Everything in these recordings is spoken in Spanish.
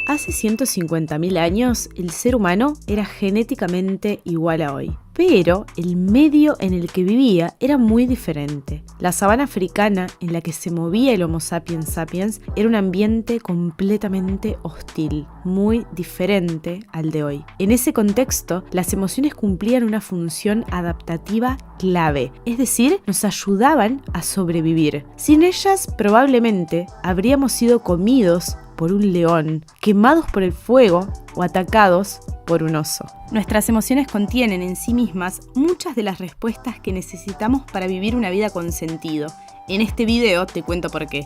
Hace 150.000 años, el ser humano era genéticamente igual a hoy. Pero el medio en el que vivía era muy diferente. La sabana africana en la que se movía el Homo sapiens sapiens era un ambiente completamente hostil, muy diferente al de hoy. En ese contexto, las emociones cumplían una función adaptativa clave, es decir, nos ayudaban a sobrevivir. Sin ellas, probablemente habríamos sido comidos por un león, quemados por el fuego o atacados por un oso. Nuestras emociones contienen en sí mismas muchas de las respuestas que necesitamos para vivir una vida con sentido. En este video te cuento por qué.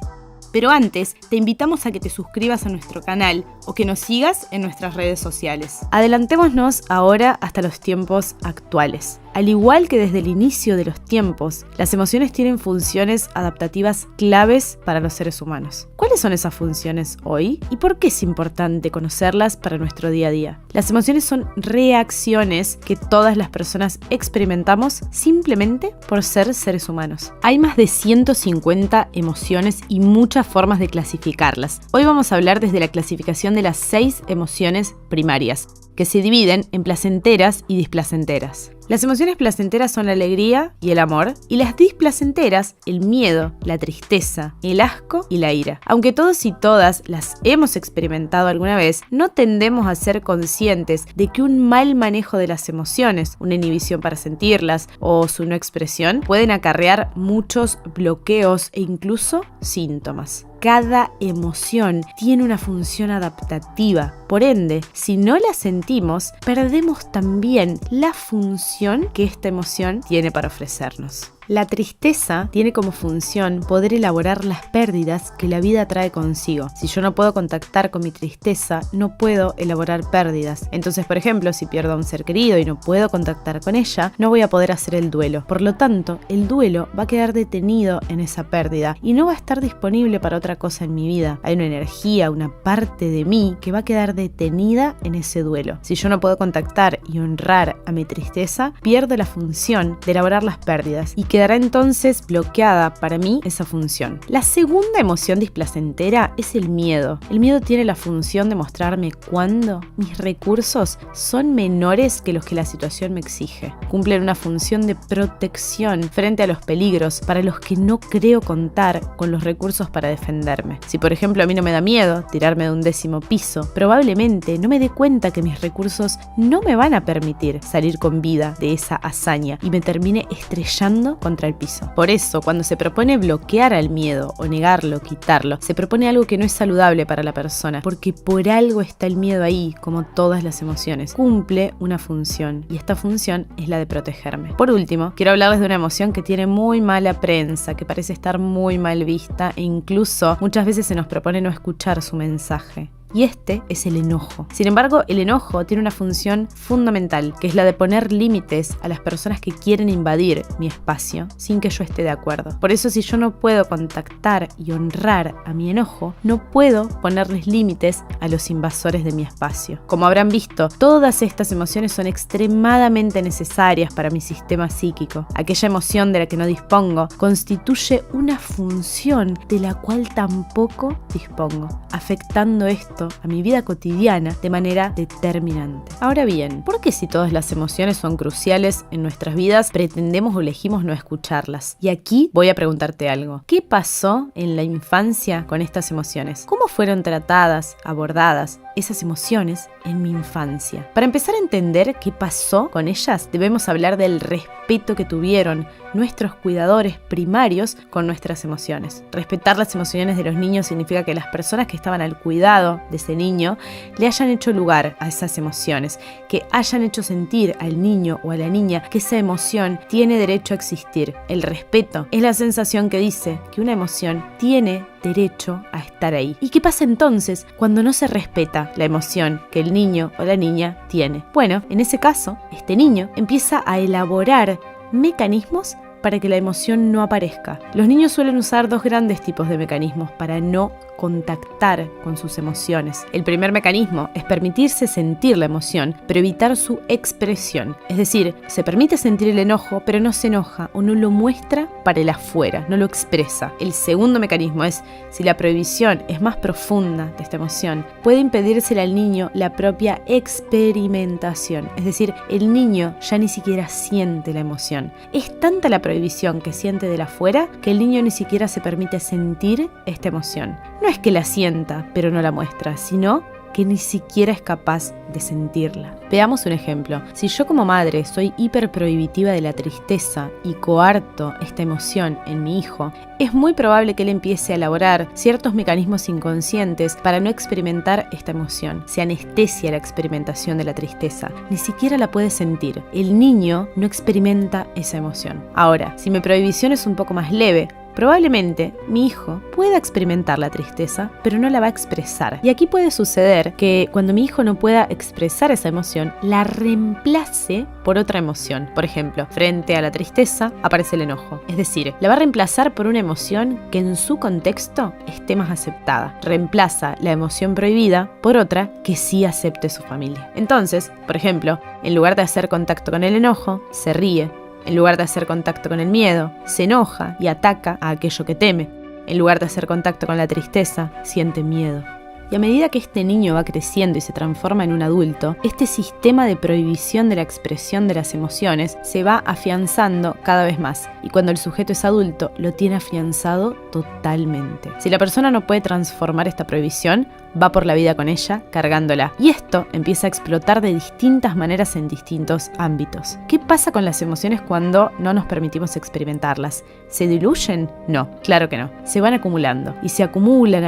Pero antes, te invitamos a que te suscribas a nuestro canal o que nos sigas en nuestras redes sociales. Adelantémonos ahora hasta los tiempos actuales. Al igual que desde el inicio de los tiempos, las emociones tienen funciones adaptativas claves para los seres humanos. ¿Cuáles son esas funciones hoy? ¿Y por qué es importante conocerlas para nuestro día a día? Las emociones son reacciones que todas las personas experimentamos simplemente por ser seres humanos. Hay más de 150 emociones y muchas formas de clasificarlas. Hoy vamos a hablar desde la clasificación de las 6 emociones primarias, que se dividen en placenteras y displacenteras. Las emociones placenteras son la alegría y el amor, y las displacenteras, el miedo, la tristeza, el asco y la ira. Aunque todos y todas las hemos experimentado alguna vez, no tendemos a ser conscientes de que un mal manejo de las emociones, una inhibición para sentirlas o su no expresión, pueden acarrear muchos bloqueos e incluso síntomas. Cada emoción tiene una función adaptativa. Por ende, si no la sentimos, perdemos también la función que esta emoción tiene para ofrecernos. La tristeza tiene como función poder elaborar las pérdidas que la vida trae consigo. Si yo no puedo contactar con mi tristeza, no puedo elaborar pérdidas. Entonces, por ejemplo, si pierdo a un ser querido y no puedo contactar con ella, no voy a poder hacer el duelo. Por lo tanto, el duelo va a quedar detenido en esa pérdida y no va a estar disponible para otra cosa en mi vida. Hay una energía, una parte de mí que va a quedar detenida en ese duelo. Si yo no puedo contactar y honrar a mi tristeza, pierdo la función de elaborar las pérdidas y quedará entonces bloqueada para mí esa función. La segunda emoción displacentera es el miedo. El miedo tiene la función de mostrarme cuándo mis recursos son menores que los que la situación me exige. Cumplen una función de protección frente a los peligros para los que no creo contar con los recursos para defenderme. Si por ejemplo a mí no me da miedo tirarme de un 10º piso, probablemente no me dé cuenta que mis recursos no me van a permitir salir con vida de esa hazaña y me termine estrellando contra el piso. Por eso, cuando se propone bloquear al miedo o negarlo, quitarlo, se propone algo que no es saludable para la persona, porque por algo está el miedo ahí, como todas las emociones. Cumple una función, y esta función es la de protegerme. Por último, quiero hablarles de una emoción que tiene muy mala prensa, que parece estar muy mal vista, e incluso muchas veces se nos propone no escuchar su mensaje. Y este es el enojo. Sin embargo, el enojo tiene una función fundamental, que es la de poner límites a las personas que quieren invadir mi espacio sin que yo esté de acuerdo. Por eso, si yo no puedo contactar y honrar a mi enojo, no puedo ponerles límites a los invasores de mi espacio. Como habrán visto, todas estas emociones son extremadamente necesarias para mi sistema psíquico. Aquella emoción de la que no dispongo constituye una función de la cual tampoco dispongo, afectando esto a mi vida cotidiana de manera determinante. Ahora bien, ¿por qué si todas las emociones son cruciales en nuestras vidas pretendemos o elegimos no escucharlas? Y aquí voy a preguntarte algo. ¿Qué pasó en la infancia con estas emociones? ¿Cómo fueron tratadas, abordadas esas emociones en mi infancia? Para empezar a entender qué pasó con ellas, debemos hablar del respeto que tuvieron nuestros cuidadores primarios con nuestras emociones. Respetar las emociones de los niños significa que las personas que estaban al cuidado de ese niño le hayan hecho lugar a esas emociones, que hayan hecho sentir al niño o a la niña que esa emoción tiene derecho a existir. El respeto es la sensación que dice que una emoción tiene derecho a estar ahí. ¿Y qué pasa entonces cuando no se respeta la emoción que el niño o la niña tiene? Bueno, en ese caso, este niño empieza a elaborar mecanismos para que la emoción no aparezca. Los niños suelen usar dos grandes tipos de mecanismos para no contactar con sus emociones. El primer mecanismo es permitirse sentir la emoción, pero evitar su expresión. Es decir, se permite sentir el enojo, pero no se enoja o no lo muestra para el afuera, no lo expresa. El segundo mecanismo es, si la prohibición es más profunda de esta emoción, puede impedírsele al niño la propia experimentación. Es decir, el niño ya ni siquiera siente la emoción. Es tanta la prohibición que siente del afuera que el niño ni siquiera se permite sentir esta emoción. No es que la sienta, pero no la muestra, sino que ni siquiera es capaz de sentirla. Veamos un ejemplo. Si yo como madre soy hiperprohibitiva de la tristeza y coarto esta emoción en mi hijo, es muy probable que él empiece a elaborar ciertos mecanismos inconscientes para no experimentar esta emoción. Se anestesia la experimentación de la tristeza, ni siquiera la puede sentir. El niño no experimenta esa emoción. Ahora, si mi prohibición es un poco más leve, probablemente mi hijo pueda experimentar la tristeza, pero no la va a expresar. Y aquí puede suceder que cuando mi hijo no pueda expresar esa emoción, la reemplace por otra emoción. Por ejemplo, frente a la tristeza aparece el enojo. Es decir, la va a reemplazar por una emoción que en su contexto esté más aceptada. Reemplaza la emoción prohibida por otra que sí acepte su familia. Entonces, por ejemplo, en lugar de hacer contacto con el enojo, se ríe. En lugar de hacer contacto con el miedo, se enoja y ataca a aquello que teme. En lugar de hacer contacto con la tristeza, siente miedo. Y a medida que este niño va creciendo y se transforma en un adulto, este sistema de prohibición de la expresión de las emociones se va afianzando cada vez más. Y cuando el sujeto es adulto, lo tiene afianzado totalmente. Si la persona no puede transformar esta prohibición, va por la vida con ella, cargándola. Y esto empieza a explotar de distintas maneras en distintos ámbitos. ¿Qué pasa con las emociones cuando no nos permitimos experimentarlas? ¿Se diluyen? No, claro que no. Se van acumulando. Y se acumulan,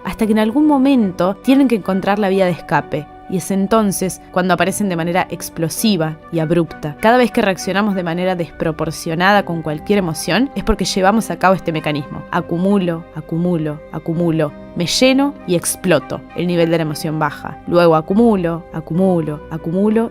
hasta que en algún momento tienen que encontrar la vía de escape. Y es entonces cuando aparecen de manera explosiva y abrupta. Cada vez que reaccionamos de manera desproporcionada con cualquier emoción es porque llevamos a cabo este mecanismo. Acumulo. Me lleno y exploto. El nivel de la emoción baja. Luego acumulo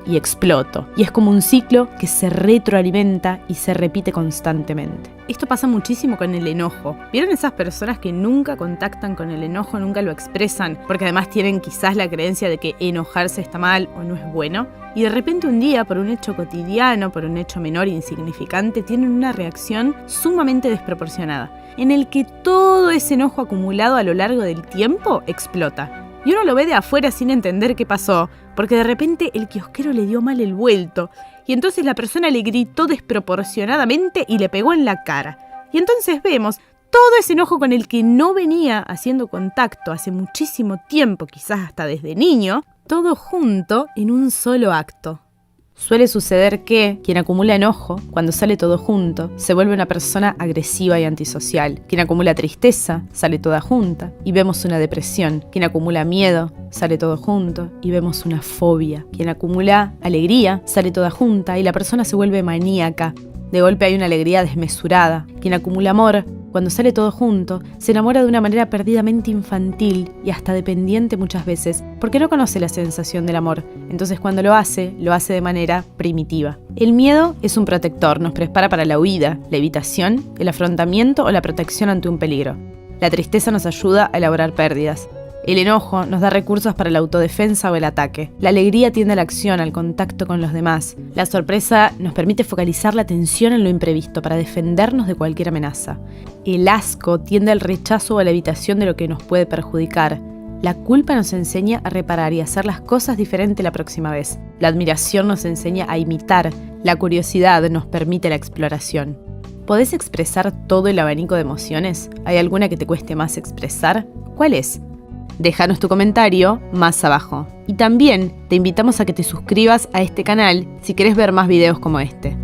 y exploto. Y es como un ciclo que se retroalimenta y se repite constantemente. Esto pasa muchísimo con el enojo. ¿Vieron esas personas que nunca contactan con el enojo, nunca lo expresan? Porque además tienen quizás la creencia de que enojarse está mal o no es bueno. Y de repente un día, por un hecho cotidiano, por un hecho menor e insignificante, tienen una reacción sumamente desproporcionada, en el que todo ese enojo acumulado a lo largo del tiempo explota. Y uno lo ve de afuera sin entender qué pasó, porque de repente el kiosquero le dio mal el vuelto, y entonces la persona le gritó desproporcionadamente y le pegó en la cara. Y entonces vemos todo ese enojo con el que no venía haciendo contacto hace muchísimo tiempo, quizás hasta desde niño, todo junto en un solo acto. Suele suceder que quien acumula enojo, cuando sale todo junto, se vuelve una persona agresiva y antisocial. Quien acumula tristeza, sale toda junta y vemos una depresión. Quien acumula miedo, sale todo junto y vemos una fobia. Quien acumula alegría, sale toda junta y la persona se vuelve maníaca. De golpe hay una alegría desmesurada. Quien acumula amor, cuando sale todo junto, se enamora de una manera perdidamente infantil y hasta dependiente muchas veces, porque no conoce la sensación del amor. Entonces cuando lo hace de manera primitiva. El miedo es un protector, nos prepara para la huida, la evitación, el afrontamiento o la protección ante un peligro. La tristeza nos ayuda a elaborar pérdidas. El enojo nos da recursos para la autodefensa o el ataque. La alegría tiende a la acción, al contacto con los demás. La sorpresa nos permite focalizar la atención en lo imprevisto para defendernos de cualquier amenaza. El asco tiende al rechazo o a la evitación de lo que nos puede perjudicar. La culpa nos enseña a reparar y a hacer las cosas diferente la próxima vez. La admiración nos enseña a imitar. La curiosidad nos permite la exploración. ¿Podés expresar todo el abanico de emociones? ¿Hay alguna que te cueste más expresar? ¿Cuál es? Déjanos tu comentario más abajo. Y también te invitamos a que te suscribas a este canal si querés ver más videos como este.